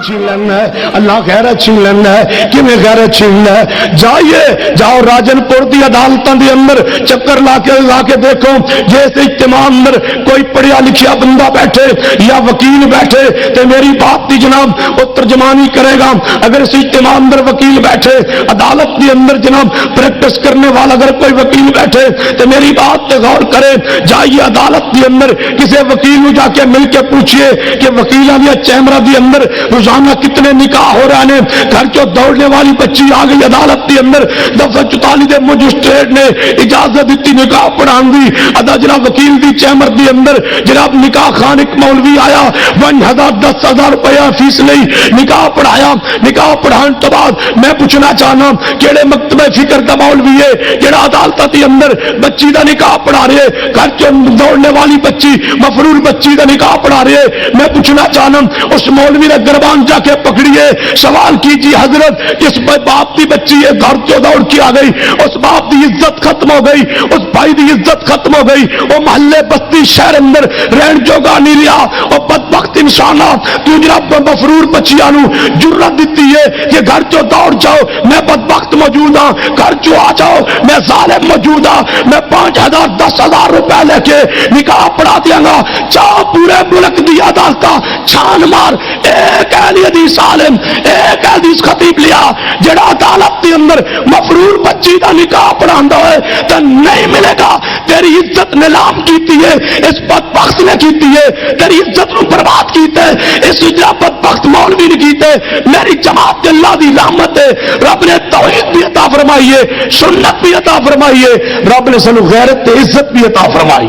چھین لینا ہے، اللہ غیرت چھین لینا ہے، کیویں غیرت چھین ہے؟ جائیے جاؤ راجن پور دی عدالتاں دے اندر چکر لا کے دیکھو، جیسے اجتماع اندر کوئی پڑھیا لکھیا بندہ بیٹھے یا وکیل بیٹھے تے میری بات دی جناب وہ ترجمانی کرے گا۔ اگر اس اجتماع اندر وکیل بیٹھے، عدالت دی اندر جناب پریکٹس کرنے والا اگر کوئی وکیل بیٹھے تے میری بات تے غور کرے، جائیے عدالت دی اندر کسی وکیل نو جا کے مل کے پوچھئے کہ وکیلاں دی چیمبراں دی اندر روزانہ کتنے نکاح ہو رہے ہیں۔ گھر چوں دوڑنے والی بچی آ گئی عدالت دی اندر، دفعہ 44 دے مجسٹریٹ نے اجازت دیتی نکاح پڑھان دی۔ ادا جناب وکیل دی چیمبر دی اندر جناب نکاح خان ایک مولوی آیا، 10,000 روپیہ فیس لئی نکاح پڑھایا۔ نکاح پڑھان تو بعد میں پوچھنا چاہنا کیڑے مکتبہ فکر دا مولوی ہے جڑا عدالت دی اندر بچی دا نکاح پڑھا رہے، گھر چوں دوڑنے والی بچی مفرور بچی دا نکاح پڑھا رہے۔ میں پوچھنا چاہنا اس مولوی نے گربان جا کے پکڑیے، سوال کیجیے حضرت اس باپ کی بچی ہے گھر چوں دوڑ کے آ گئی، اس باپ کی عزت ختم ہو گئی، اس بھائی کی عزت ختم ہو گئی، وہ محلے بستی شہر اندر رہن جوگا نہیں رہا۔ وہ بدبخت انسان تو جناب مفرور بچیاں نو جرت دیتی ہے کہ گھر چوں دوڑ جاؤ، میں بدبخت موجود ہاں، گھر چوں آ جاؤ، میں ظالم موجود ہاں، میں 5,000 10,000 روپے لے کے نکاح پڑھا دیا گا۔ چاہ پورے ملک دی عدالت چھان مار، ایک اہل حدیث عالم، ایک حدیث خطیب لیا جڑا عدالت کے اندر مفرور بچی دا نکاح پڑھاندا ہے تو نہیں ملے گا۔ تیری عزت نیلام کیتی ہے اس بدبخت نے کیتی ہے، تیری عزت نو برباد کیتا ہے اس بدبخت مولوی نے کیتا ہے۔ میری جماعت اللہ دی رحمت ہے، رب نے توحید بھی عطا فرمائی ہے، سنت بھی عطا فرمائی ہے، رب نے سانو غیرت تے عزت بھی عطا فرمائی۔